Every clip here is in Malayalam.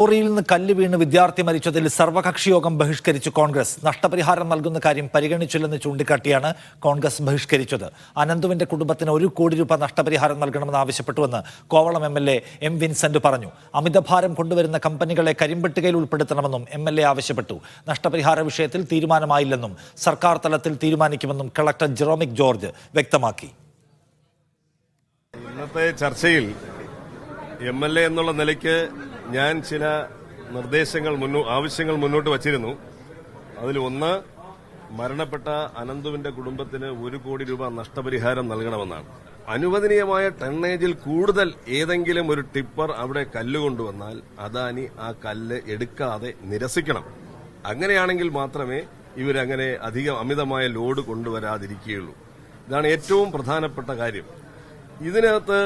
ലോറിയിൽ നിന്ന് കല്ല് വീണ് വിദ്യാർത്ഥി മരിച്ചതിൽ സർവകക്ഷി യോഗം ബഹിഷ്കരിച്ചു കോൺഗ്രസ്. നഷ്ടപരിഹാരം നൽകുന്ന കാര്യം പരിഗണിച്ചില്ലെന്ന് ചൂണ്ടിക്കാട്ടിയാണ് കോൺഗ്രസ് ബഹിഷ്കരിച്ചത്. അനന്തുവിന്റെ കുടുംബത്തിന് 1 കോടി രൂപ നഷ്ടപരിഹാരം നൽകണമെന്ന് ആവശ്യപ്പെട്ടുവെന്ന് കോവളം MLA M. വിൻസെന്റ് പറഞ്ഞു. അമിതഭാരം കൊണ്ടുവരുന്ന കമ്പനികളെ കരിമ്പട്ടികയിൽ ഉൾപ്പെടുത്തണമെന്നും MLA ആവശ്യപ്പെട്ടു. നഷ്ടപരിഹാര വിഷയത്തിൽ തീരുമാനമായില്ലെന്നും സർക്കാർ തലത്തിൽ തീരുമാനിക്കുമെന്നും കളക്ടർ ജെറോമിക് ജോർജ് വ്യക്തമാക്കി. ഇന്നത്തെ ചർച്ചയിൽ MLA എന്നുള്ള നിലയ്ക്ക് ഞാൻ ചില ആവശ്യങ്ങൾ മുന്നോട്ട് വച്ചിരുന്നു. അതിലൊന്ന്, മരണപ്പെട്ട അനന്തുവിന്റെ കുടുംബത്തിന് 1 കോടി രൂപ നഷ്ടപരിഹാരം നൽകണമെന്നാണ്. അനുവദനീയമായ ടണ്ണേജിൽ കൂടുതൽ ഏതെങ്കിലും ഒരു ടിപ്പർ അവിടെ കല്ല് കൊണ്ടുവന്നാൽ അദാനി ആ കല്ല് എടുക്കാതെ നിരസിക്കണം. അങ്ങനെയാണെങ്കിൽ മാത്രമേ ഇവരങ്ങനെ അമിതമായ ലോഡ് കൊണ്ടുവരാതിരിക്കുകയുള്ളൂ. ഇതാണ് ഏറ്റവും പ്രധാനപ്പെട്ട കാര്യം. ഇതിനകത്ത്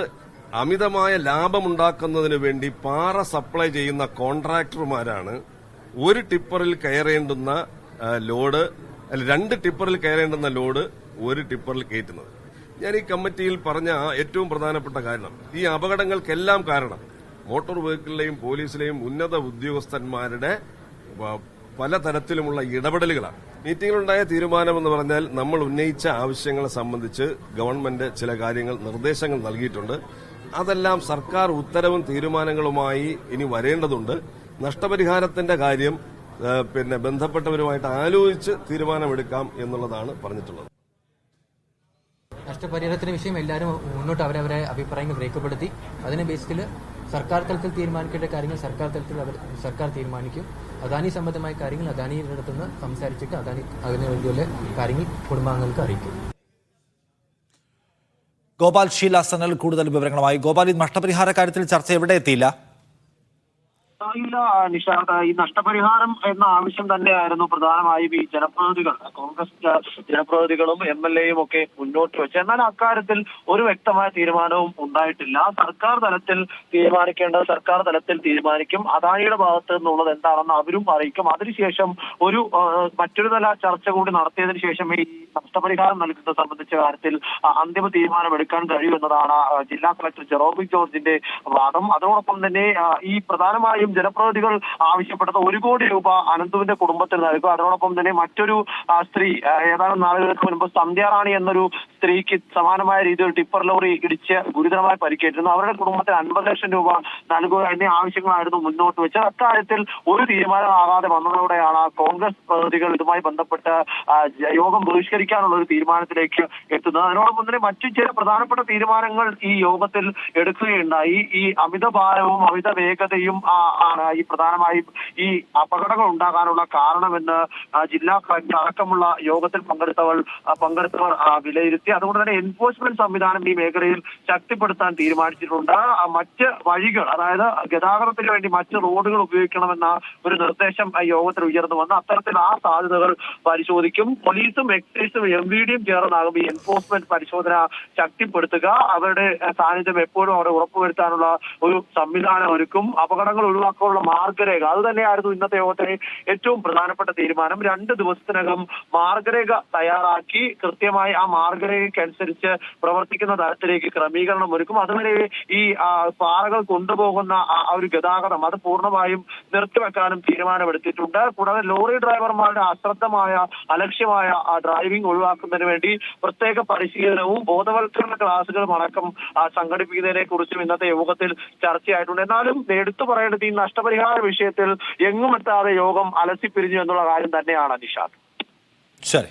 അമിതമായ ലാഭമുണ്ടാക്കുന്നതിന് വേണ്ടി പാറ സപ്ലൈ ചെയ്യുന്ന കോൺട്രാക്ടർമാരാണ് 1 ടിപ്പറിൽ കയറേണ്ടുന്ന ലോഡ് 2 ടിപ്പറിൽ കയറേണ്ടുന്ന ലോഡ് 1 ടിപ്പറിൽ കയറ്റുന്നത്. ഞാൻ ഈ കമ്മിറ്റിയിൽ പറഞ്ഞ ഏറ്റവും പ്രധാനപ്പെട്ട കാരണം, ഈ അപകടങ്ങൾക്കെല്ലാം കാരണം മോട്ടോർ വെഹിക്കിളിലെയും പോലീസിലെയും ഉന്നത ഉദ്യോഗസ്ഥന്മാരുടെ പലതരത്തിലുമുള്ള ഇടപെടലുകളാണ്. മീറ്റിംഗിലുണ്ടായ തീരുമാനമെന്ന് പറഞ്ഞാൽ, നമ്മൾ ഉന്നയിച്ച ആവശ്യങ്ങളെ സംബന്ധിച്ച് ഗവൺമെന്റ് ചില കാര്യങ്ങൾ നിർദ്ദേശങ്ങൾ നൽകിയിട്ടുണ്ട്. അതെല്ലാം സർക്കാർ ഉത്തരവും തീരുമാനങ്ങളുമായി ഇനി വരേണ്ടതുണ്ട്. നഷ്ടപരിഹാരത്തിന്റെ കാര്യം ബന്ധപ്പെട്ടവരുമായിട്ട് ആലോചിച്ച് തീരുമാനമെടുക്കാം എന്നുള്ളതാണ് പറഞ്ഞിട്ടുള്ളത്. നഷ്ടപരിഹാരത്തിന്റെ വിഷയം എല്ലാവരും മുന്നോട്ട് അവരവരെ അഭിപ്രായങ്ങൾ രേഖപ്പെടുത്തി അതിനെ ബേസിൽ സർക്കാർ തലത്തിൽ തീരുമാനിക്കേണ്ട കാര്യങ്ങൾ സർക്കാർ തലത്തിൽ സർക്കാർ തീരുമാനിക്കും. അദാനി സംബന്ധമായ കാര്യങ്ങൾ അദാനിയുടെ അടുത്തുനിന്ന് സംസാരിച്ചിട്ട് അദാനി അതിനു വേണ്ടിയുള്ള കാര്യങ്ങൾ കുടുംബാംഗങ്ങൾക്ക് അറിയിക്കും. ഗോപാൽ ഷീല സനൽ കൂടുതൽ വിവരങ്ങളുമായി. ഗോപാൽ, ഈ നഷ്ടപരിഹാര കാര്യത്തിൽ ചർച്ച എവിടെ എത്തിയില്ല? ഇല്ല നിഷാദ്, ഈ നഷ്ടപരിഹാരം എന്ന ആവശ്യം തന്നെയായിരുന്നു പ്രധാനമായും ഈ ജനപ്രതിനിധികൾ, കോൺഗ്രസ് ജനപ്രതിനിധികളും MLAയും ഒക്കെ മുന്നോട്ട് വെച്ചത്. എന്നാൽ അക്കാര്യത്തിൽ ഒരു വ്യക്തമായ തീരുമാനവും ഉണ്ടായിട്ടില്ല. സർക്കാർ തലത്തിൽ തീരുമാനിക്കേണ്ടത് സർക്കാർ തലത്തിൽ തീരുമാനിക്കും. അദാനിയുടെ ഭാഗത്ത് നിന്നുള്ളത് എന്താണെന്ന് അവരും അറിയിക്കും. അതിനുശേഷം മറ്റൊരു തല ചർച്ച കൂടി നടത്തിയതിനു ശേഷം ഈ നഷ്ടപരിഹാരം നൽകുന്നത് സംബന്ധിച്ച കാര്യത്തിൽ അന്തിമ തീരുമാനമെടുക്കാൻ കഴിയുമെന്നതാണ് ജില്ലാ കളക്ടർ ജെറോമിക് ജോർജിന്റെ വാദം. അതോടൊപ്പം തന്നെ ഈ പ്രധാനമായും ജനപ്രതിനിധികൾ ആവശ്യപ്പെട്ടത് 1 കോടി രൂപ അനന്തുവിന്റെ കുടുംബത്തിന് നൽകുക. അതോടൊപ്പം തന്നെ മറ്റൊരു സ്ത്രീ ഏതാനും നാളുകൾക്ക് മുൻപ് സന്ധ്യാറാണി എന്നൊരു സ്ത്രീക്ക് സമാനമായ രീതിയിൽ ടിപ്പർ ലോറി ഇടിച്ച് ഗുരുതരമായി പരിക്കേറ്റിരുന്നു. അവരുടെ കുടുംബത്തിന് 50 ലക്ഷം രൂപ നൽകുക എന്നീ ആവശ്യങ്ങളായിരുന്നു മുന്നോട്ട് വെച്ചത്. അക്കാര്യത്തിൽ ഒരു തീരുമാനമാകാതെ വന്നതോടെയാണ് കോൺഗ്രസ് പ്രതിനിധികൾ ഇതുമായി ബന്ധപ്പെട്ട് യോഗം ബഹിഷ്കരിക്കാനുള്ള ഒരു തീരുമാനത്തിലേക്ക് എത്തുന്നത്. അതിനോടൊപ്പം തന്നെ മറ്റു ചില പ്രധാനപ്പെട്ട തീരുമാനങ്ങൾ ഈ യോഗത്തിൽ എടുക്കുകയുണ്ടായി. ഈ അമിതഭാരവും അമിത വേഗതയും ആണ് ഈ പ്രധാനമായും ഈ അപകടങ്ങൾ ഉണ്ടാകാനുള്ള കാരണമെന്ന് ജില്ലാ കളക്ടർ അടക്കമുള്ള യോഗത്തിൽ പങ്കെടുത്തവർ വിലയിരുത്തി. അതുകൊണ്ട് തന്നെ എൻഫോഴ്സ്മെന്റ് സംവിധാനം ഈ മേഖലയിൽ ശക്തിപ്പെടുത്താൻ തീരുമാനിച്ചിട്ടുണ്ട്. മറ്റ് വഴികൾ, അതായത് ഗതാഗതത്തിന് വേണ്ടി മറ്റ് റോഡുകൾ ഉപയോഗിക്കണമെന്ന ഒരു നിർദ്ദേശം യോഗത്തിൽ ഉയർന്നു വന്നു. അത്തരത്തിൽ ആ സാധ്യതകൾ പരിശോധിക്കും. പോലീസും എക്സൈസും MVDയും ചേർന്നാകും ഈ എൻഫോഴ്സ്മെന്റ് പരിശോധന ശക്തിപ്പെടുത്തുക. അവരുടെ സാന്നിധ്യം എപ്പോഴും അവിടെ ഉറപ്പുവരുത്താനുള്ള ഒരു സംവിധാനം ഒരുക്കും. അപകടങ്ങൾ ഒഴിവാക്കാനുള്ള മാർഗരേഖ, അത് തന്നെയായിരുന്നു ഇന്നത്തെ യോഗത്തിലെ ഏറ്റവും പ്രധാനപ്പെട്ട തീരുമാനം. 2 ദിവസത്തിനകം മാർഗരേഖ തയ്യാറാക്കി കൃത്യമായി ആ മാർഗരേഖയ്ക്കനുസരിച്ച് പ്രവർത്തിക്കുന്ന തരത്തിലേക്ക് ക്രമീകരണം ഒരുക്കും. അതുവരെ ഈ പാറകൾ കൊണ്ടുപോകുന്ന ആ ഒരു ഗതാഗതം അത് പൂർണ്ണമായും നിർത്തിവെക്കാനും തീരുമാനമെടുത്തിട്ടുണ്ട്. കൂടാതെ ലോറി ഡ്രൈവർമാരുടെ അശ്രദ്ധമായ അലക്ഷ്യമായ ഡ്രൈവിംഗ് ഒഴിവാക്കുന്നതിന് വേണ്ടി പ്രത്യേക പരിശീലനവും ബോധവൽക്കരണ ക്ലാസുകളും അടക്കം സംഘടിപ്പിക്കുന്നതിനെ കുറിച്ചും ഇന്നത്തെ യോഗത്തിൽ ചർച്ചയായിട്ടുണ്ട്. എന്നാലും എടുത്തു പറയേണ്ടത് ഈ നഷ്ടപരിഹാര വിഷയത്തിൽ എങ്ങുമെത്താതെ യോഗം അലസിപ്പിരിഞ്ഞു എന്നുള്ള കാര്യം തന്നെയാണ് നിഷാദ്. ശരി.